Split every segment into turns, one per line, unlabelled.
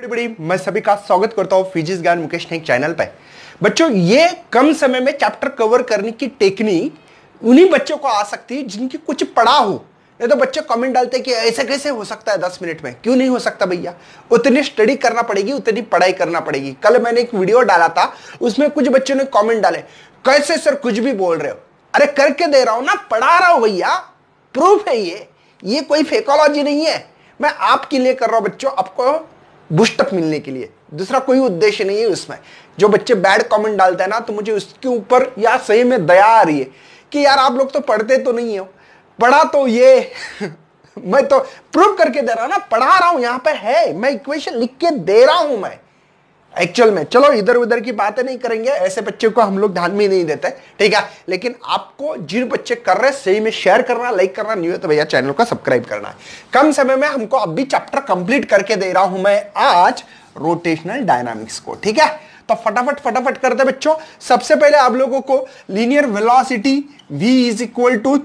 बड़ी मैं सभी का स्वागत करता हूं फिजिक्स ज्ञान मुकेश टेक चैनल पे। बच्चों, ये कम समय में चैप्टर कवर करने की टेक्निक उन्हीं बच्चों को आ सकती है जिनकी कुछ पढ़ा हो। नहीं तो बच्चे कमेंट डालते हैं कि ऐसे कैसे हो सकता है 10 मिनट में। क्यों नहीं हो सकता भैया, उतनी स्टडी करना पड़ेगी, उतनी पढ़ाई करना पड़ेगी। कल मैंने एक वीडियो डाला था, उसमें कुछ बच्चों ने कमेंट डाले, कैसे सर कुछ भी बोल रहे हो। अरे करके दे रहा हूं ना, पढ़ा रहा हूं भैया, प्रूफ है ये कोई फेकोलॉजी नहीं है। मैं आपके लिए कर रहा हूं बच्चों, आपको बूस्टअप मिलने के लिए, दूसरा कोई उद्देश्य नहीं है उसमें। जो बच्चे बैड कमेंट डालते हैं ना, तो मुझे उसके ऊपर यार सही में दया आ रही है कि यार आप लोग तो पढ़ते तो नहीं हो, पढ़ा तो ये मैं तो प्रूव करके दे रहा हूं ना, पढ़ा रहा हूं, यहां पे है, मैं इक्वेशन लिख के दे रहा हूं मैं एक्चुअल में। चलो इधर उधर की बातें नहीं करेंगे, ऐसे बच्चे को हम लोग ध्यान में नहीं देते, ठीक है। लेकिन आपको जिन बच्चे कर रहे हैं सही में शेयर करना, लाइक करना, नहीं हो तो भैया चैनल को सब्सक्राइब करना है। कम समय में हमको अभी चैप्टर कंप्लीट करके दे रहा हूं मैं आज रोटेशनल डायनामिक्स को, ठीक है। तो फटाफट करते बच्चों। सबसे पहले आप लोगों को linear velocity v is equal to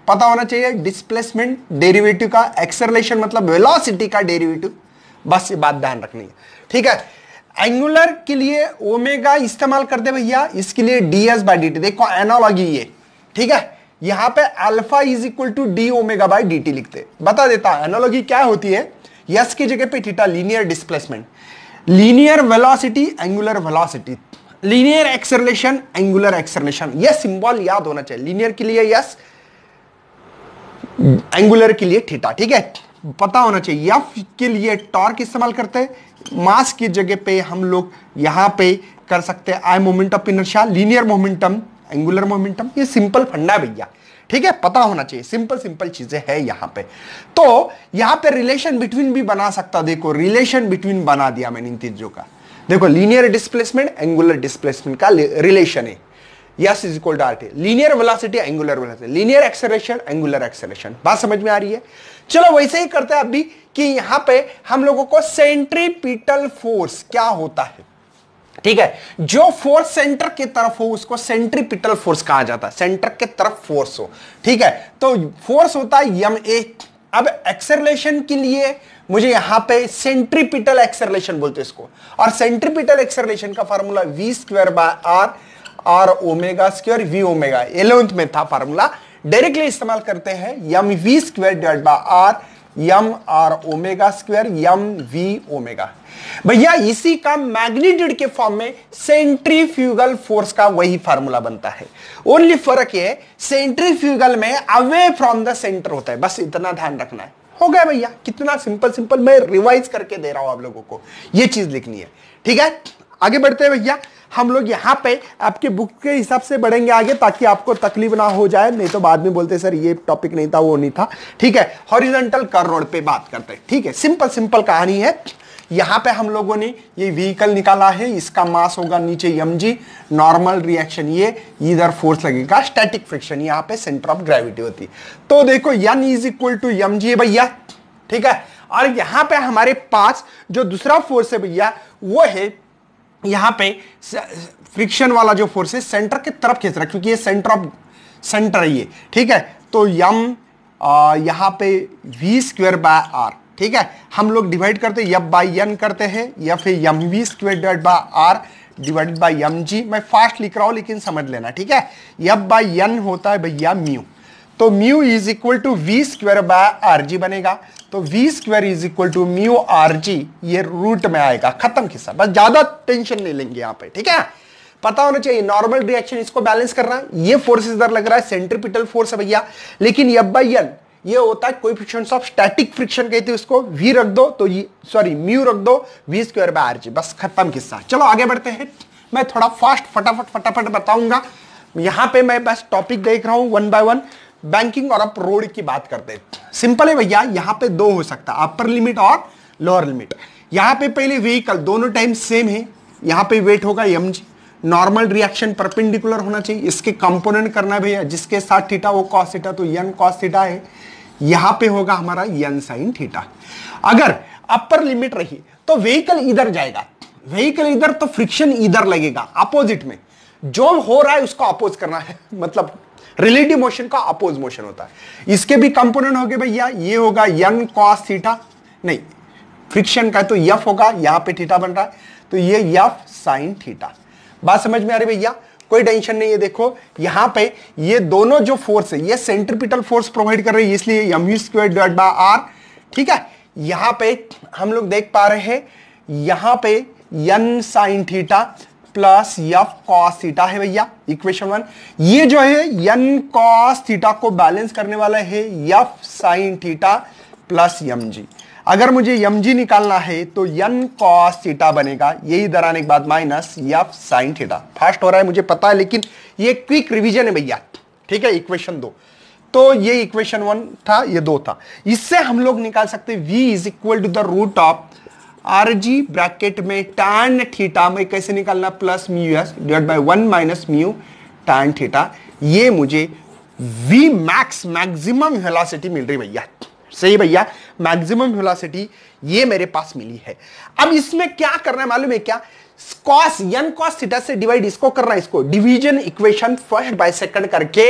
पता होना चाहिए, डिस्प्लेसमेंट डेरिवेटिव का एक्सेलरेशन मतलब वेलोसिटी का डेरिवेटिव, बस ये बात ध्यान रखनी है, ठीक है। एंगुलर के लिए ओमेगा इस्तेमाल करते भैया, इसके लिए ds बाई dt। देखो एनालॉजी ये, ठीक है। यहां पे alpha is equal to d omega by dt लिखते। बता देता एनालॉजी क्या होती है। यस की जगह पे theta, linear displacement, linear velocity angular velocity, linear acceleration angular acceleration. ये सिंबल याद होना चाहिए। लीनियर के लिए यस, एंगुलर के लिए थीटा, ठीक है, पता होना चाहिए। एफ के लिए टॉर्क इस्तेमाल करते हैं, मास की जगह पे हम लोग यहां पे कर सकते हैं I moment of inertia, linear momentum angular momentum. ये सिंपल फंडा है भैया, ठीक है, पता होना चाहिए। सिंपल चीजें है यहां पे। तो यहां पे रिलेशन बिटवीन भी बना सकता, देखो रिलेशन बिटवीन बना दिया मैंने इन चीजों का। देखो लीनियर डिस्प्लेसमेंट एंगुलर डिस्प्लेसमेंट का रिलेशन है, s is equal to r t, linear velocity angular velocity, linear acceleration angular acceleration. बात समझ में आ रही है। चलो वैसे ही करते हैं अभी कि यहां पे हम लोगों को सेंट्रीपिटल फोर्स क्या होता है, ठीक है। जो फोर्स सेंटर की तरफ हो उसको सेंट्रीपिटल फोर्स कहा जाता है, सेंटर के तरफ फोर्स हो, ठीक है। तो फोर्स होता है यम ए। अब एक्सेलरेशन के लिए मुझे यहां पे सेंट्रीपिटल एक्सेलरेशन बोलते हैं इसको, और सेंट्रीपिटल एक्सेलरेशन का formula v square by r omega square v omega, 11th में था फार्मूला, डायरेक्टली इस्तेमाल करते हैं m v square divide by r m are omega square m v omega. भैया इसी का मैग्नीट्यूड के फॉर्म में सेंट्रीफ्यूगल फोर्स का वही फार्मूला बनता है। ओनली फर्क ये सेंट्रीफ्यूगल में अवे फ्रॉम द सेंटर होता है, बस इतना ध्यान रखना है। हो गया भैया, कितना सिंपल मैं रिवाइज करके दे रहा हूं आप लोगों को, ये चीज लिखनी है, ठीक है। आगे बढ़ते हैं भैया, हम लोग यहां पे आपके बुक के हिसाब से बढ़ेंगे आगे, ताकि आपको तकलीफ ना हो जाए, नहीं तो बाद में बोलते सर ये टॉपिक नहीं था, वो नहीं था, ठीक है। हॉरिजॉन्टल कर्व रोड पे बात करते हैं, ठीक है। सिंपल कहानी है। यहां पे हम लोगों ने ये व्हीकल निकाला है, इसका मास होगा नीचे mg, नॉर्मल रिएक्शन ये, इधर फोर्स लगेगा स्टैटिक फ्रिक्शन, यहां पे सेंटर ऑफ ग्रेविटी होती। तो देखो n is equal to mg है भैया, ठीक है। और यहां पे हमारे पास जो दूसरा फोर्स है भैया वो है यहां पे फ्रिक्शन वाला जो फोर्स है सेंटर की तरफ खींच रहा है, क्योंकि ये सेंटर है ये, ठीक है। तो यम यहां पे v स्क्वायर बाय आर, ठीक है। हम लोग डिवाइड करते हैं, एफ बाई एन करते हैं, या फिर m v square divide by r divided by m g. मैं फास्ट लिख रहा हूं लेकिन समझ लेना, ठीक है। एफ बाई एन होता है भैया म्यू, तो mu is equal to v square by r g बनेगा। तो v square is equal to mu r g, ये रूट में आएगा, खत्म किस्सा, बस ज्यादा टेंशन नहीं लेंगे यहां पे, ठीक है। पता होना चाहिए नॉर्मल रिएक्शन, इसको बैलेंस करना है। ये फोर्स इधर लग रहा है सेंट्रीपिटल फोर्स है भैया, लेकिन एफ बाई एन ये होता है कोएफिशिएंट ऑफ स्टैटिक फ्रिक्शन, कहते हैं उसको। वी रख दो तो ये म्यू रख दो, v square by r g, बस खत्म किस्सा। चलो आगे बढ़ते हैं, मैं थोड़ा फास्ट फटाफट बताऊंगा। यहां पे मैं बस टॉपिक देख रहा हूं वन बाय वन। बैंकिंग और अप रोड की बात करते हैं। सिंपल है भैया, यहां पे दो हो सकता है, अपर लिमिट और लोअर लिमिट। यहां पे पहले व्हीकल दोनों टाइम सेम है, यहां पे वेट होगा mg, नॉर्मल रिएक्शन परपेंडिकुलर होना चाहिए, इसके कंपोनेंट करना है भैया, जिसके साथ थीटा वो कॉस थीटा, तो n कॉस थीटा है, यहां पे होगा हमारा n साइन थीटा। अगर अपर लिमिट रही तो व्हीकल इधर जाएगा, व्हीकल इधर तो फ्रिक्शन इधर लगेगा अपोजिट में, जो हो रहा है उसको अपोज करना है, मतलब रिलेटिव मोशन का अपोज मोशन होता है। इसके भी कंपोनेंट हो गए भैया, ये होगा n cos थीटा, नहीं फ्रिक्शन का तो f होगा, यहां पे थीटा बन रहा है तो ये f sin थीटा। बात समझ में आ रही भैया, कोई टेंशन नहीं है। देखो यहां पे ये दोनों जो फोर्स है ये सेंट्रीपिटल फोर्स प्रोवाइड कर रही है, इसलिए mv² डिवाइड बाय r, ठीक है। यहां पे हम लोग देख पा रहे हैं यहां पे n sin theta plus f cos theta है भैया, इक्वेशन 1। ये जो है n cos थीटा को बैलेंस करने वाला है f sin theta plus mg। अगर मुझे mg निकालना है तो n cos थीटा बनेगा, ये इधर आने के बाद minus f sin theta. Fast हो रहा है मुझे पता है, लेकिन ये क्विक रिवीजन है भैया, ठीक है। इक्वेशन 2, तो ये इक्वेशन 1 था, ये 2 था। इससे हम लोग निकाल सकते v is equal to the root of r g bracket में tan थीटा में कैसे निकालना, plus mu s divide by 1 minus mu tan theta. ये मुझे v मैक्स मैक्सिमम वेलोसिटी मिल रही भैया, सही भैया, मैक्सिमम वेलोसिटी ये मेरे पास मिली है। अब इसमें क्या करना है मालूम है क्या, cos n cos थीटा से डिवाइड इसको करना है, इसको division equation first by second करके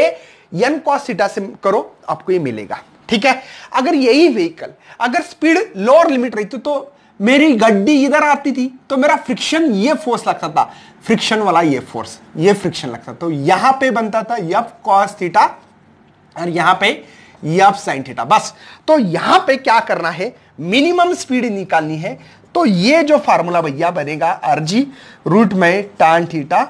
n cos थीटा से करो, आपको ये मिलेगा, ठीक है। अगर यही व्हीकल अगर स्पीड लोअर लिमिट रहती तो मेरी गड्डी इधर आती थी तो मेरा फ्रिक्शन ये फोर्स लगता था, फ्रिक्शन वाला ये फोर्स, ये फ्रिक्शन लगता, तो यहां पे बनता था f cos थीटा और यहां पे f sin थीटा। बस तो यहां पे क्या करना है, मिनिमम स्पीड निकालनी है, तो ये जो फार्मूला भैया बनेगा आरजी रूट में tan theta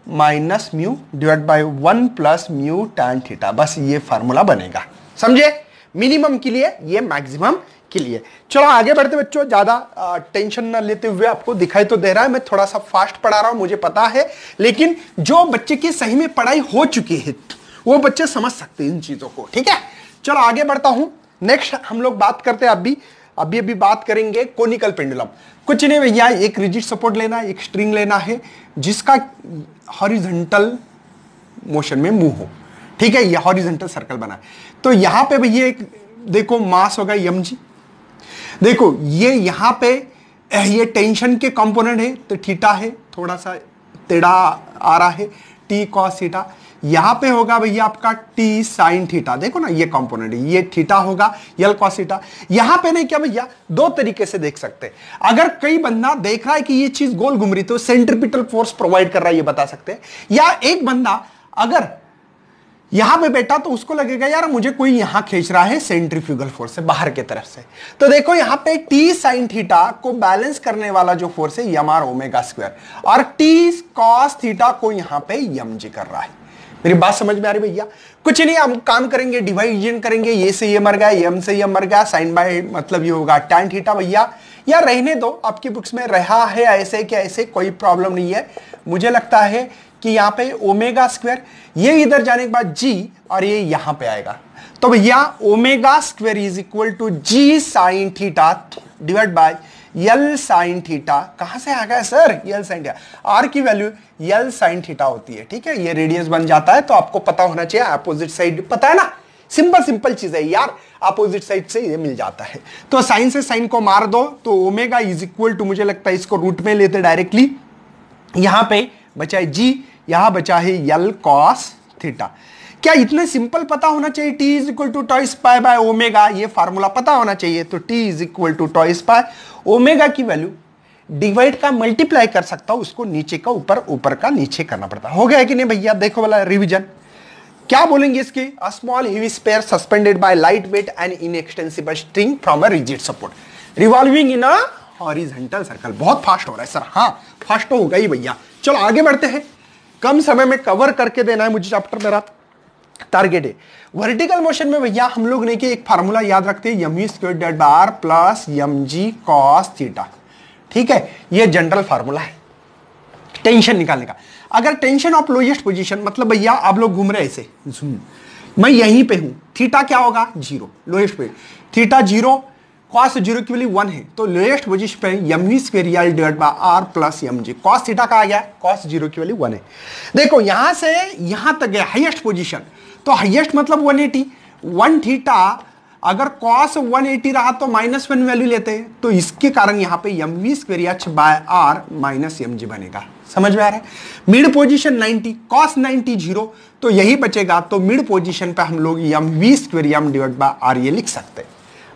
minus mu divide by 1 plus mu tan theta. बस ये फार्मूला बनेगा, समझे, मिनिमम के लिए, ये मैक्सिमम के लिए। चलो आगे बढ़ते बच्चों, ज्यादा टेंशन ना लेते हुए, आपको दिखाई तो दे रहा है मैं थोड़ा सा फास्ट पढ़ा रहा हूं, मुझे पता है, लेकिन जो बच्चे की सही में पढ़ाई हो चुकी है वो बच्चे समझ सकते हैं इन चीजों को, ठीक है। चलो आगे बढ़ता हूं, नेक्स्ट हम लोग बात करते हैं, अभी बात करेंगे कोनिकल पेंडुलम। कुछ नहीं भैया, एक रिजिड सपोर्ट लेना है, एक स्ट्रिंग लेना है जिसका हॉरिजॉन्टल मोशन में मूव हो, ठीक है, ये हॉरिजॉन्टल सर्कल बना है। तो यहां पे भैया एक देखो मास होगा mg, देखो ये यहां पे ये टेंशन के कंपोनेंट है तो थीटा है, थोड़ा सा टेढ़ा आ रहा है, t cos थीटा। यहां पे होगा भैया आपका t sin थीटा, देखो ना ये कंपोनेंट है, ये थीटा होगा l cos थीटा। यहां पे नहीं क्या भैया, दो तरीके से देख सकते हैं। अगर कई बंदा देख रहा है कि ये चीज गोल घूम रही तो सेंट्रीपिटल फोर्स प्रोवाइड कर रहा है, ये बता सकते हैं। या एक बंदा अगर यहां पे बैठा तो उसको लगेगा यार मुझे कोई यहां खींच रहा है सेंट्रीफ्यूगल फोर्स से, बाहर की तरफ से। तो देखो यहां पे t sin थीटा को बैलेंस करने वाला जो फोर्स है mr ओमेगा स्क्वायर, और t cos थीटा को यहां पे mg कर रहा है। मेरी बात समझ में आ रही भैया? कुछ नहीं, हम काम करेंगे, डिवाइजन करेंगे, ये से ये मर गया, m से ये मर गया, साइन बाय मतलब ये होगा tan थीटा भैया, या रहने दो, आपकी बुक्स में रहा है ऐसे कि ऐसे, कोई प्रॉब्लम नहीं है। मुझे लगता है कि यहाँ पे ओमेगा स्क्वायर, ये इधर जाने के बाद g और ये यहां पे आएगा, तो भैया omega square is equal to g sine theta divide by l sine theta. कहां से आ गया sir, l sine theta, r की वैल्यू l साइन थीटा होती है, ठीक है, ये रेडियस बन जाता है, तो आपको पता होना चाहिए, अपोजिट साइड पता है ना, सिंपल चीज है यार, अपोजिट साइड से ये मिल जाता है। तो साइन से साइन को मार दो, तो ओमेगा इज इक्वल टू, मुझे लगता है इसको रूट में लेते डायरेक्टली, यहां पे बचा है g, यहां बचा है l cos थीटा। क्या इतने सिंपल पता होना चाहिए, t is equal to twice pi by omega, ये फार्मूला पता होना चाहिए। तो t is equal to twice pi, omega की वैल्यू डिवाइड का मल्टीप्लाई कर सकता हूं, उसको नीचे का ऊपर, ऊपर का नीचे करना पड़ता। हो गया कि नहीं भैया? देखो वाला रिविजन क्या बोलेंगे इसके, a small heavy sphere suspended by light weight and inextensible string from a rigid support revolving in a horizontal circle. बहुत फास्ट हो रहा है सर, हाँ फास्ट तो होगा ही भैया। चलो आगे बढ़ते हैं, कम समय में कवर करके देना है मुझे चैप्टर, मेरा टारगेट है। वर्टिकल मोशन में भैया हम लोग ने कि एक फार्मूला याद रखते हैं, mv square divide bye r plus mg cos theta, ठीक है, ये जनरल फार्मूला है टेंशन निकालने का। अगर टेंशन ऑफ लोएस्ट पोजीशन, मतलब भैया आप लोग घूम रहे ऐसे, मैं यहीं पे हूं, थीटा क्या होगा 0, लोएस्ट पे थीटा 0, cos 0 की वैल्यू 1 है, तो लोएस्ट पोजीशन पे mv square l divide by r plus mg, cos theta का आ गया, cos 0 की वैल्यू 1 है। देखो यहां से यहां तक गया हाईएस्ट पोजीशन, तो हाईएस्ट मतलब 180, 1 थीटा अगर cos 180 रहा तो -1 वैल्यू लेते हैं, तो इसके कारण यहां पे mv square h by r minus mg बनेगा। समझ में आ रहा है? मिड पोजीशन 90, cos 90 0, तो यही बचेगा। तो मिड पोजीशन पे हम लोग m v square m divide by r ये लिख सकते हैं।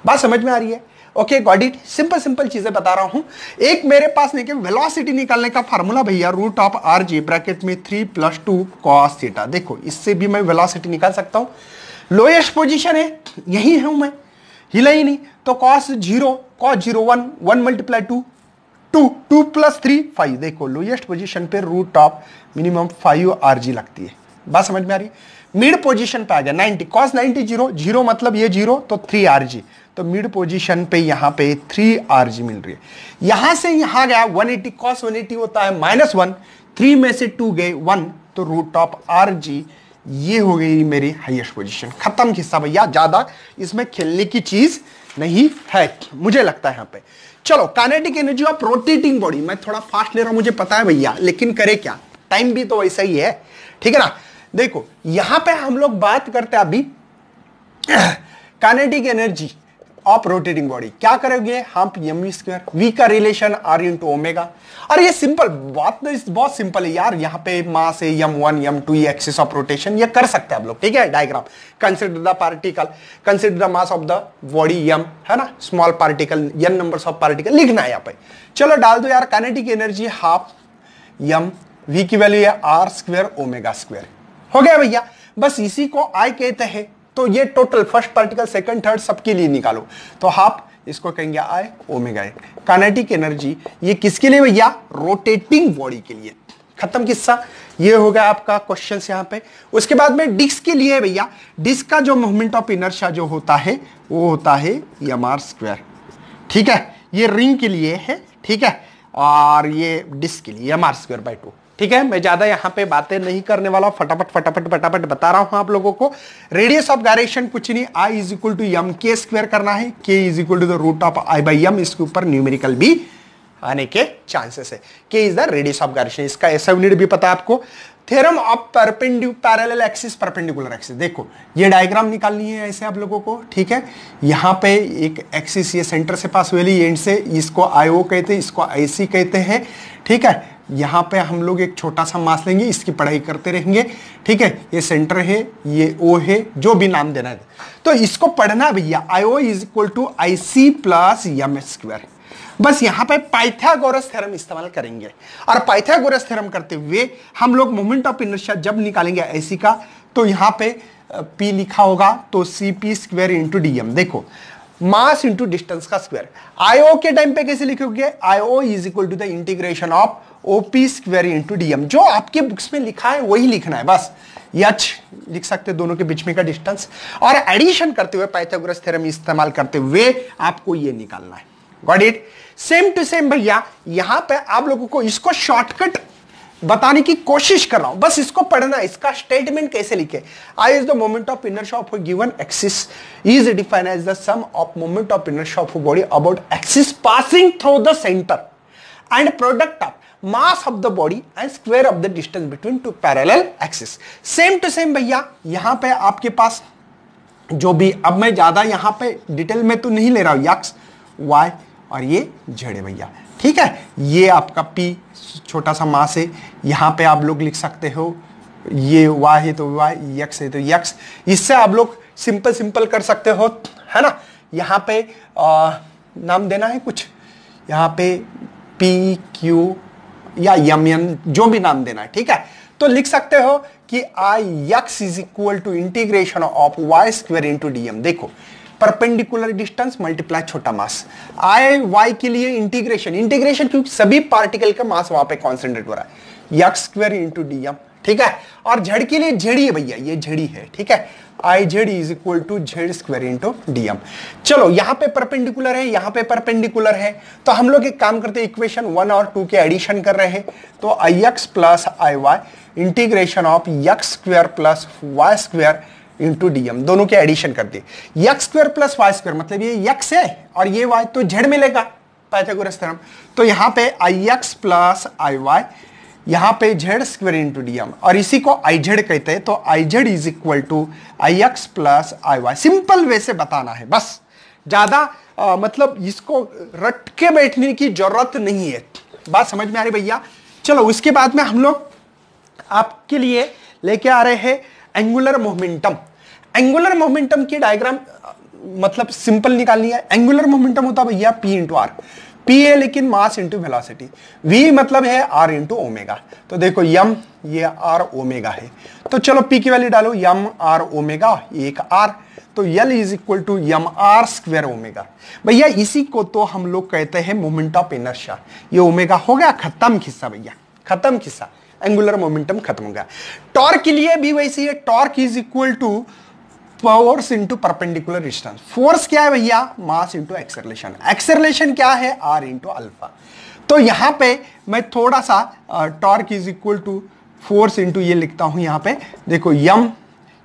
बात समझ में आ रही है? Okay got it. Simple simple चीजें बता रहा हूं। एक मेरे पास नहीं कि वेलोसिटी निकालने का फार्मूला भैया root of r g bracket में 3 + 2 cos थीटा। देखो इससे भी मैं वेलोसिटी निकाल सकता हूं। लोएस्ट पोजीशन है, यही हूं मैं, हिला ही नहीं। तो cos 0 1 × 2 2 2 + 3 5। देखो लोएस्ट पोजीशन पे रूट ऑफ मिनिमम 5 आरजी लगती है। बात समझ में आ रही है? मिड पोजीशन पे आ गया 90, cos 90 0 0 मतलब ये 0 तो 3 आरजी। तो मिड पोजीशन पे यहां पे 3 आरजी मिल रही है। यहां से यहां गया 180, cos 180 होता है -1, 3 में से 2 गए 1, तो रूट ऑफ आरजी ये हो गई मेरी हाईएस्ट पोजीशन। खत्म किस्सा भैया, ज्यादा इसमें खेलने की चीज नहीं है मुझे लगता है यहां पे। चलो kinetic energy of rotating body, मैं थोड़ा फास्ट ले रहा हूं मुझे पता है भैया, लेकिन करे क्या, टाइम भी तो वैसा ही है, ठीक है ना। देखो यहां पे हम लोग बात करते हैं अभी kinetic energy of rotating body. क्या करोगे, हम एम स्क्वायर वी का रिलेशन आर इंटू ओमेगा। और ये सिंपल बात तो बहुत सिंपल है यार। यहाँ पे मास है m1 m2 ये एक्सिस ऑफ रोटेशन, ये कर सकते हैं आप लोग, ठीक है। Diagram, consider the particle, consider the mass of the body m, है ना, small particle n numbers of particle लिखना है यहाँ पे। चलो डाल दो यार, kinetic energy half m, v की वैल्यू है r स्क्वायर ओमेगा स्क्वायर। हो गया भैया, बस इसी को I कहते हैं। तो ये total first particle second third सबके लिए निकालो, तो हाफ इसको कहेंगे I ओमेगा। काइनेटिक एनर्जी ये किसके लिए भैया, रोटेटिंग बॉडी के लिए। खत्म किस्सा, ये हो गया आपका क्वेश्चन यहां पे। उसके बाद में डिस्क के लिए भैया, डिस्क का जो मोमेंट ऑफ इनर्शिया जो होता है वो होता है mr स्क्वायर, ठीक है। ये रिंग के लिए है, ठीक है, और ये डिस्क के लिए mr स्क्वायर बाय 2, ठीक है। मैं ज्यादा यहां पे बातें नहीं करने वाला, फटाफट फटाफट फटाफट बता रहा हूं आप लोगों को। रेडियस ऑफ गायरेशन कुछ नहीं, I = m² स्क्वायर करना है, k = the root of I by m। इसके ऊपर न्यूमेरिकल भी आने के चांसेस है। k is the radius of gyration, इसका ऐसा यूनिट भी पता है आपको। Theorem of parallel axis perpendicular axis, देखो ये डायग्राम निकालनी है ऐसे आप लोगों को, ठीक है। यहां पे एक एक्सिस ये सेंटर से पास हुई एंड से, इसको IO कहते हैं, इसको IC कहते हैं, ठीक है। यहां पे हम लोग एक छोटा सा मास लेंगे, इसकी पढ़ाई करते रहेंगे, ठीक है। ये सेंटर है, ये O है, जो भी नाम देना है। तो इसको पढ़ना भैया, IO = IC + m²। बस यहां पे पाइथागोरस थ्योरम इस्तेमाल करेंगे, और पाइथागोरस थ्योरम करते हुए हम लोग मोमेंट ऑफ इनर्शिया जब निकालेंगे ऐसी का, तो यहां पे P लिखा होगा, तो CP² × dm। देखो मास इंटू डिस्टेंस का स्क्वायर। IO के टाइम पे कैसे लिखोगे, IO = the integration of OP² × dm। जो आपके बुक्स में लिखा है वही लिखना है, बस h लिख सकते हैं दोनों के बीच में का डिस्टेंस, और एडिशन करते हुए पाइथागोरस थ्योरम इस्तेमाल करते हुए आपको ये निकालना है। Got it. Same to same भैया, यहां पे आप लोगों को इसको शॉर्टकट बताने की कोशिश कर रहा हूं, बस इसको पढ़ना। इसका स्टेटमेंट कैसे लिखे, I is the moment of inertia of a given axis is defined as the sum of moment of inertia of a body about axis passing through the centre and product of mass of the body and square of the distance between two parallel axis. Same to same भैया, यहां पे आपके पास जो भी, अब मैं ज्यादा यहां पे डिटेल में तो नहीं ले रहा हूं, एक्स वाई और ये जेड है भैया, ठीक है। ये आपका P छोटा सा मास है, यहां पे आप लोग लिख सकते हो, ये y है तो y, x है तो x। इससे आप लोग सिंपल सिंपल कर सकते हो, है ना। यहां पे नाम देना है कुछ, यहां पे P Q या m जो भी नाम देना है, ठीक है। तो लिख सकते हो कि Ix = integration of y² × dm। देखो परपेंडिकुलर डिस्टेंस मल्टीप्लाई छोटा मास, y के लिए इंटीग्रेशन क्योंकि सभी पार्टिकल का मास वहां पे कॉन्सेंट्रेट हो रहा है, x² × dm, ठीक है। और z के लिए झड़ी है भैया, ये झड़ी है, ठीक है। Iz = z² × dm। चलो यहां पे परपेंडिकुलर है, यहां पे परपेंडिकुलर है, तो हम लोग एक काम करते हैं, इक्वेशन 1 और 2 के एडिशन कर रहे हैं। तो Ix + Iy integration of x² + y² × dm, दोनों के एडिशन कर दिए। x² + y² मतलब ये x है और ये y, तो z मिलेगा पाइथागोरस थ्योरम। तो यहां पे Ix + Iy, यहां पे z² × dm, और इसी को Iz कहते हैं। तो Iz = Ix + Iy। Simple way से बताना है, बस ज्यादा मतलब इसको रट के बैठने की जरूरत नहीं है। बात समझ में आ रही भैया? चलो उसके बाद में हम लोग आपके लिए लेके आ रहे हैं एंगुलर मोमेंटम। एंगुलर मोमेंटम की डायग्राम मतलब सिंपल निकालनी है। एंगुलर मोमेंटम होता है भैया पी इंटू आर। पी है लेकिन मास इंटू वेलोसिटी, वी मतलब है आर इंटू ओमेगा। तो देखो यम ये आर ओमेगा है, तो चलो पी की वैल्यू डालो, यम आर ओमेगा एक आर, तो L is equal to M R square omega. भैया इसी को तो हम लोग कहते हैं मोमेंट ऑफ इनर्शिया। ये ओमेगा हो गया खत्म किस्सा भैया, खत्म किस्सा, एंगुलर मोमेंटम खत्म हो गया। टॉर्क के लिए भी वैसे है, torque is equal to force into perpendicular distance. Force क्या है भैया, मास इंटू एक्सेलरेशन। एक्सेलरेशन क्या है, आर इंटू अल्फा। तो यहां पे मैं थोड़ा सा torque is equal to force into ये लिखता हूं, यहां पे देखो यम,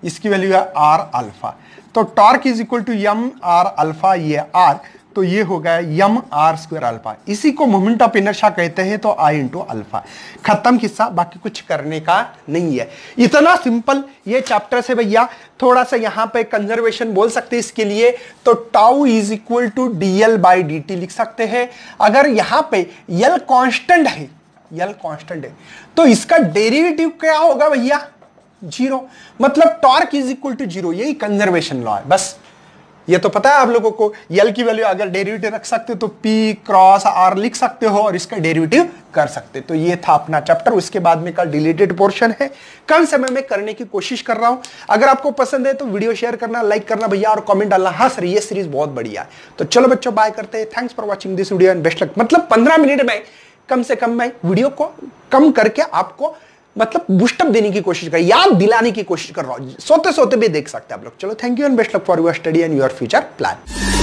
इसकी वैल्यू है आर अल्फा, तो torque is equal to M R alpha, ये आर, तो ये हो गया यम आर स्क्वायर अल्फा। इसी को मोमेंट ऑफ इनर्शिया कहते हैं, तो आई इंटू अल्फा। खत्म किस्सा, बाकी कुछ करने का नहीं है। इतना सिंपल ये चैप्टर से भैया। थोड़ा सा यहां पे कंजर्वेशन बोल सकते हैं इसके लिए, तो tau is equal to D L by D T लिख सकते हैं। अगर यहां पे यल कांस्टेंट है, यल कांस्टेंट है, तो इसका डेरिवेटिव क्या होगा भैया, जीरो। मतलब torque is equal to zero, यही कंजर्वेशन लॉ है। बस ये तो पता है आप लोगों को, यल की वैल्यू अगर डेरिवेटिव रख सकते हो तो पी क्रॉस आर लिख सकते हो और इसका डेरिवेटिव कर सकते। तो ये था अपना चैप्टर। उसके बाद में का डिलीटेड पोर्शन है, कम समय में करने की कोशिश कर रहा हूं। अगर आपको पसंद है तो वीडियो शेयर करना, लाइक करना भैया, और कमेंट डालना हाँ सर ये सीरीज बहुत बढ़िया है। तो चलो बच्चों बाय करते हैं, thanks for watching this video and best luck. मतलब 15 मिनट में कम से कम मैं वीडियो को कम करके आपको मतलब बूस्टअप देने की कोशिश कर, याद दिलाने की कोशिश कर रहा हूं। सोते सोते भी देख सकते हैं आप लोग। चलो thank you and best luck for your study and your future plan.